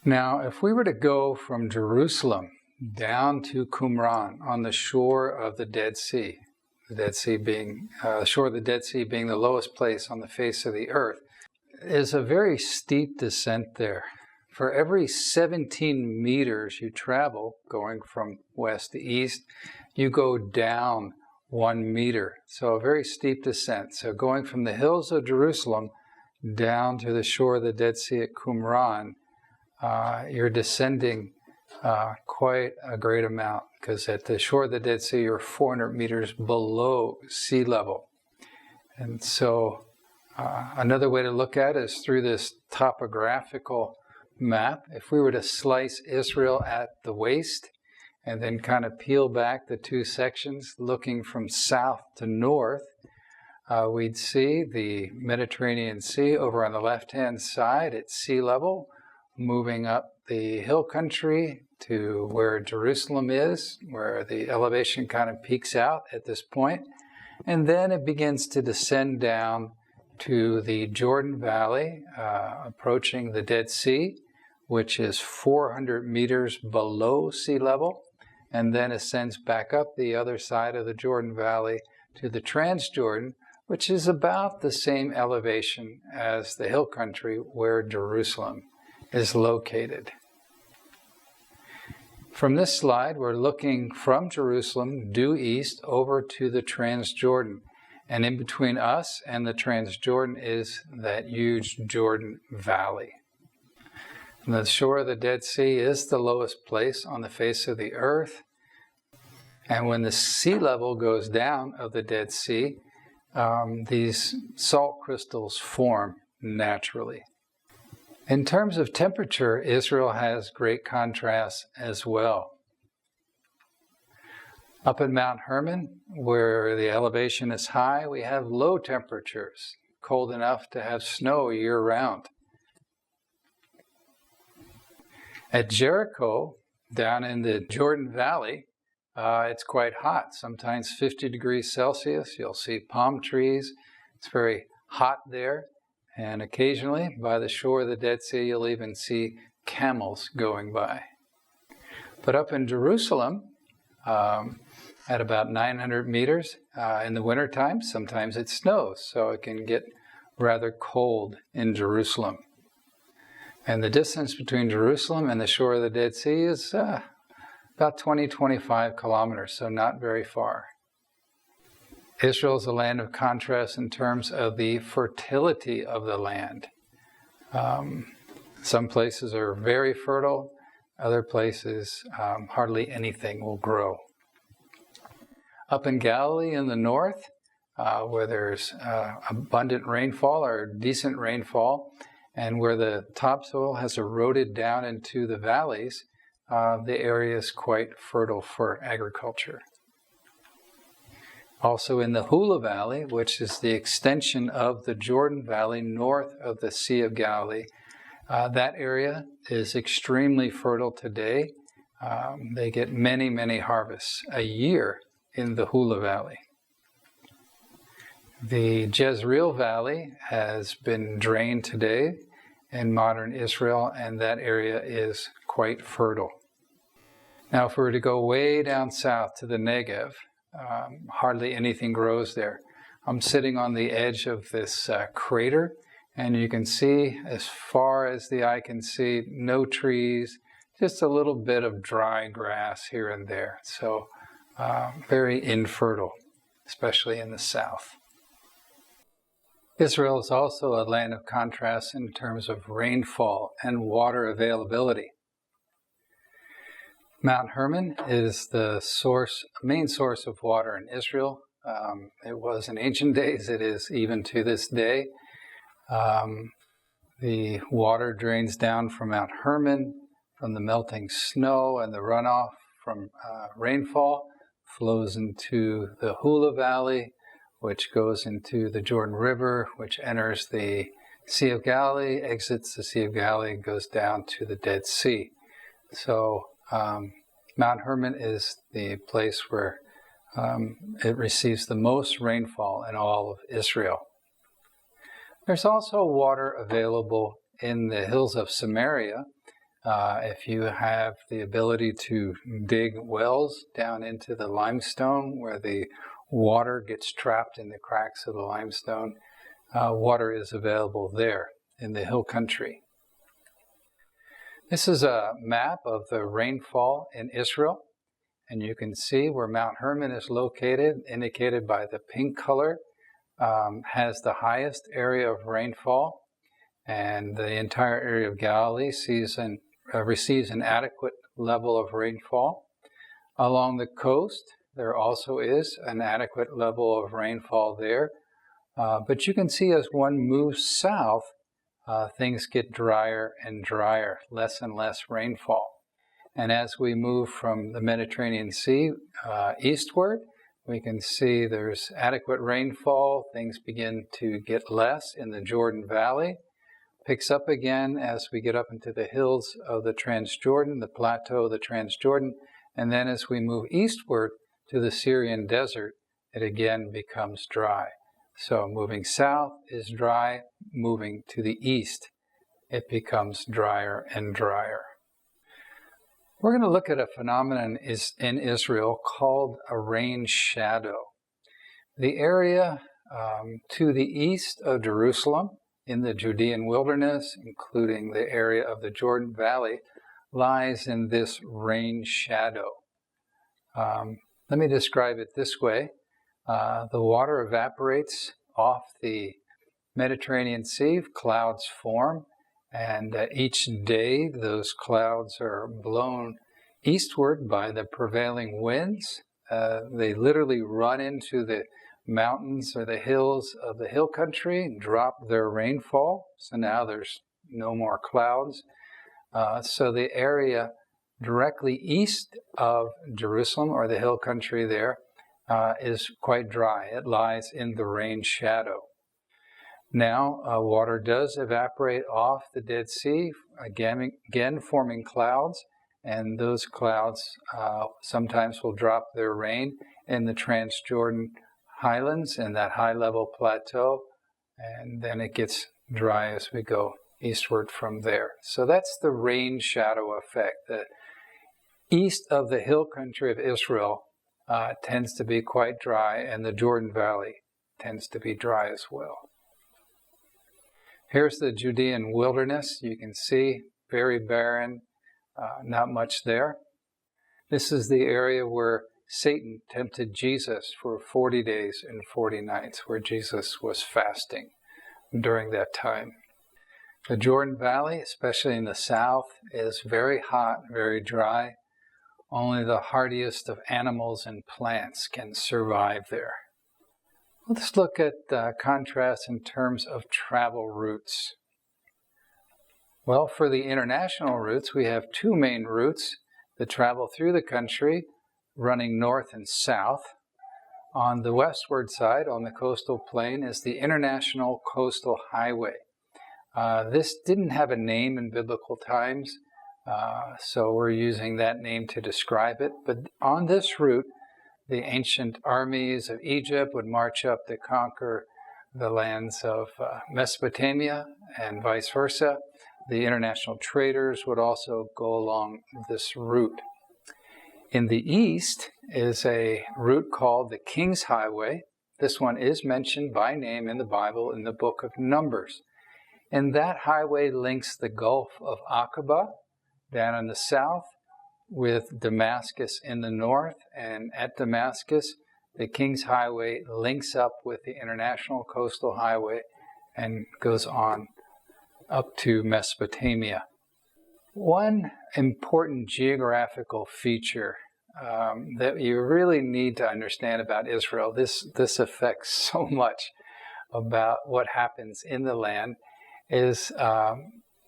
Now, if we were to go from Jerusalem down to Qumran on the shore of the Dead Sea, the shore of the Dead Sea being the lowest place on the face of the earth, is a very steep descent there. For every 17 meters you travel, going from west to east, you go down 1 meter. So a very steep descent. So going from the hills of Jerusalem down to the shore of the Dead Sea at Qumran, you're descending quite a great amount, because at the shore of the Dead Sea you're 400 meters below sea level. And so another way to look at it is through this topographical map. If we were to slice Israel at the waist and then kind of peel back the two sections looking from south to north, we'd see the Mediterranean Sea over on the left-hand side at sea level, moving up the hill country to where Jerusalem is, where the elevation kind of peaks out at this point. And then it begins to descend down to the Jordan Valley, approaching the Dead Sea, which is 400 meters below sea level, and then ascends back up the other side of the Jordan Valley to the Transjordan, which is about the same elevation as the hill country where Jerusalem is located. From this slide, we're looking from Jerusalem due east over to the Transjordan. And in between us and the Transjordan is that huge Jordan Valley. And the shore of the Dead Sea is the lowest place on the face of the earth. And when the sea level goes down of the Dead Sea, these salt crystals form naturally. In terms of temperature, Israel has great contrast as well. Up in Mount Hermon, where the elevation is high, we have low temperatures, cold enough to have snow year-round. At Jericho, down in the Jordan Valley, it's quite hot, sometimes 50 degrees Celsius. You'll see palm trees. It's very hot there. And occasionally, by the shore of the Dead Sea, you'll even see camels going by. But up in Jerusalem, at about 900 meters in the wintertime, sometimes it snows, so it can get rather cold in Jerusalem. And the distance between Jerusalem and the shore of the Dead Sea is about 20-25 kilometers, so not very far. Israel is a land of contrast in terms of the fertility of the land. Some places are very fertile, other places hardly anything will grow. Up in Galilee in the north, where there's abundant rainfall or decent rainfall, and where the topsoil has eroded down into the valleys, the area is quite fertile for agriculture. Also in the Hula Valley, which is the extension of the Jordan Valley north of the Sea of Galilee, that area is extremely fertile today. They get many, many harvests a year in the Hula Valley. The Jezreel Valley has been drained today in modern Israel, and that area is quite fertile. Now, if we were to go way down south to the Negev, hardly anything grows there. I'm sitting on the edge of this crater, and you can see, as far as the eye can see, no trees, just a little bit of dry grass here and there. So very infertile, especially in the south. Israel is also a land of contrast in terms of rainfall and water availability. Mount Hermon is the main source of water in Israel. It was in ancient days, it is even to this day. The water drains down from Mount Hermon, from the melting snow, and the runoff from rainfall flows into the Hula Valley, which goes into the Jordan River, which enters the Sea of Galilee, exits the Sea of Galilee, and goes down to the Dead Sea. So Mount Hermon is the place where it receives the most rainfall in all of Israel. There's also water available in the hills of Samaria, If you have the ability to dig wells down into the limestone where the water gets trapped in the cracks of the limestone, water is available there in the hill country. This is a map of the rainfall in Israel, and you can see where Mount Hermon is located, indicated by the pink color, has the highest area of rainfall, and the entire area of Galilee receives an adequate level of rainfall. Along the coast, there also is an adequate level of rainfall there, but you can see as one moves south, things get drier and drier, less and less rainfall. And as we move from the Mediterranean Sea eastward, we can see there's adequate rainfall. Things begin to get less in the Jordan Valley. Picks up again as we get up into the hills of the Transjordan, the plateau of the Transjordan. And then as we move eastward to the Syrian desert, it again becomes dry. So moving south is dry. Moving to the east, it becomes drier and drier. We're going to look at a phenomenon in Israel called a rain shadow. The area to the east of Jerusalem, in the Judean wilderness, including the area of the Jordan Valley, lies in this rain shadow. Let me describe it this way. The water evaporates off the Mediterranean Sea, clouds form, and each day those clouds are blown eastward by the prevailing winds. They literally run into the mountains or the hills of the hill country and drop their rainfall. So now there's no more clouds. So the area directly east of Jerusalem, or the hill country there, is quite dry. It lies in the rain shadow. Now, water does evaporate off the Dead Sea, again forming clouds, and those clouds sometimes will drop their rain in the Transjordan highlands, in that high-level plateau, and then it gets dry as we go eastward from there. So that's the rain shadow effect. The east of the hill country of Israel tends to be quite dry, and the Jordan Valley tends to be dry as well. Here's the Judean wilderness. You can see very barren, not much there. This is the area where Satan tempted Jesus for 40 days and 40 nights, where Jesus was fasting during that time. The Jordan Valley, especially in the south, is very hot, very dry. Only the hardiest of animals and plants can survive there. Let's look at contrast in terms of travel routes. Well, for the international routes, we have two main routes that travel through the country, running north and south. On the westward side, on the coastal plain, is the International Coastal Highway. This didn't have a name in biblical times, so we're using that name to describe it. But on this route, the ancient armies of Egypt would march up to conquer the lands of Mesopotamia and vice versa. The international traders would also go along this route. In the east is a route called the King's Highway. This one is mentioned by name in the Bible in the book of Numbers. And that highway links the Gulf of Aqaba down in the south with Damascus in the north, and at Damascus, the King's Highway links up with the International Coastal Highway and goes on up to Mesopotamia. One important geographical feature that you really need to understand about Israel, this affects so much about what happens in the land, is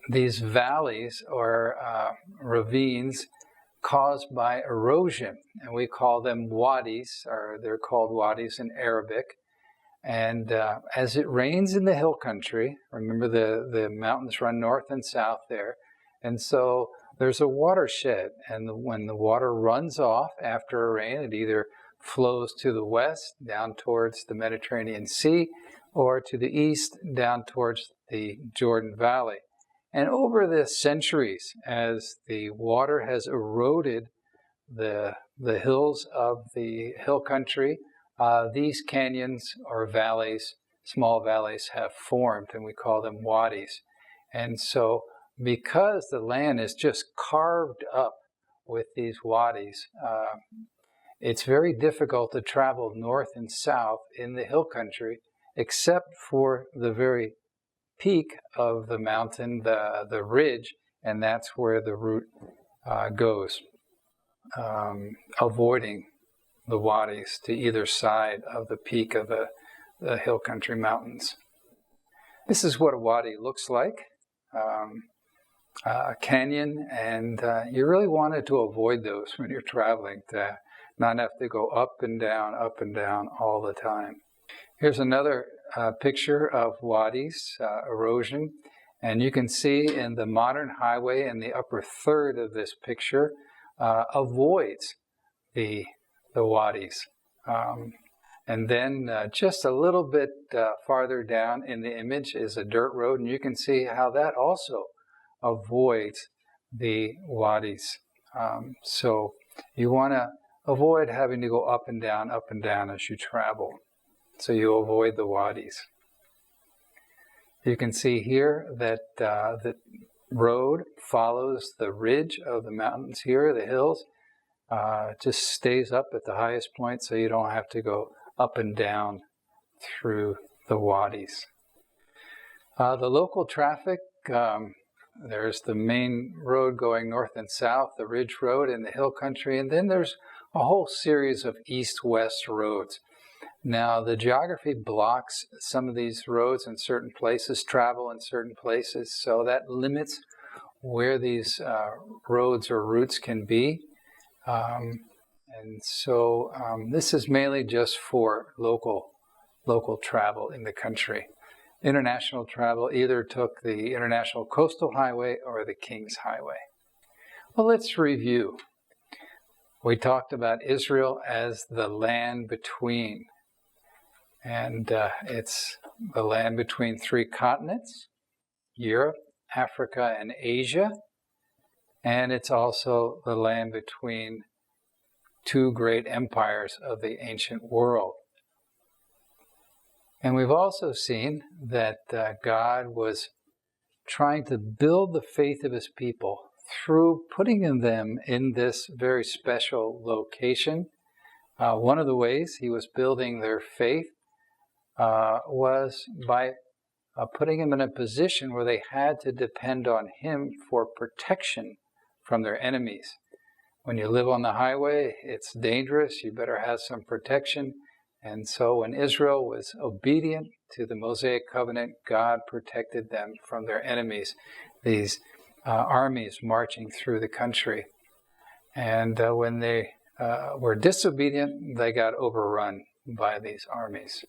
these valleys or ravines caused by erosion, and we call them wadis, or they're called wadis in Arabic. And as it rains in the hill country, remember the mountains run north and south there, and so there's a watershed, and when the water runs off after a rain, it either flows to the west down towards the Mediterranean Sea, or to the east down towards the Jordan Valley. And over the centuries, as the water has eroded the hills of the hill country, these canyons or valleys, small valleys, have formed, and we call them wadis. And so, because the land is just carved up with these wadis, it's very difficult to travel north and south in the hill country, except for the very peak of the mountain, the ridge, and that's where the route goes, avoiding the wadis to either side of the peak of the hill country mountains. This is what a wadi looks like, a canyon, and you really wanted to avoid those when you're traveling, to not have to go up and down all the time. Here's another picture of wadis, erosion, and you can see in the modern highway in the upper third of this picture avoids the wadis. And then just a little bit farther down in the image is a dirt road, and you can see how that also avoids the wadis. So you want to avoid having to go up and down as you travel, so you avoid the wadis. You can see here that the road follows the ridge of the mountains here, the hills. Just stays up at the highest point, so you don't have to go up and down through the wadis. The local traffic, there's the main road going north and south, the ridge road in the hill country, and then there's a whole series of east-west roads. Now, the geography blocks some of these roads in certain places, travel in certain places, so that limits where these roads or routes can be. And so this is mainly just for local travel in the country. International travel either took the International Coastal Highway or the King's Highway. Well, let's review. We talked about Israel as the land between. And it's the land between three continents, Europe, Africa, and Asia. And it's also the land between two great empires of the ancient world. And we've also seen that God was trying to build the faith of his people through putting them in this very special location. One of the ways he was building their faith was by putting them in a position where they had to depend on him for protection from their enemies. When you live on the highway, it's dangerous. You better have some protection. And so when Israel was obedient to the Mosaic covenant, God protected them from their enemies, these armies marching through the country. And when they were disobedient, they got overrun by these armies.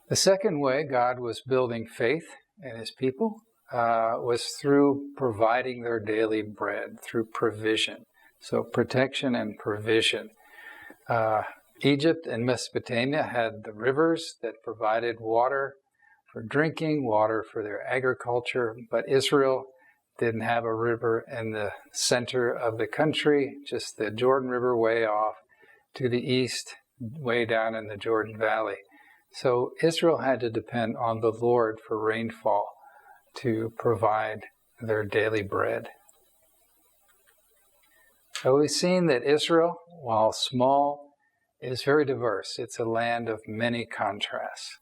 The second way God was building faith in his people was through providing their daily bread, through provision. So protection and provision. Egypt and Mesopotamia had the rivers that provided water for drinking, water for their agriculture, but Israel didn't have a river in the center of the country, just the Jordan River way off to the east, way down in the Jordan Valley. So Israel had to depend on the Lord for rainfall to provide their daily bread. So we've seen that Israel, while small, is very diverse. It's a land of many contrasts.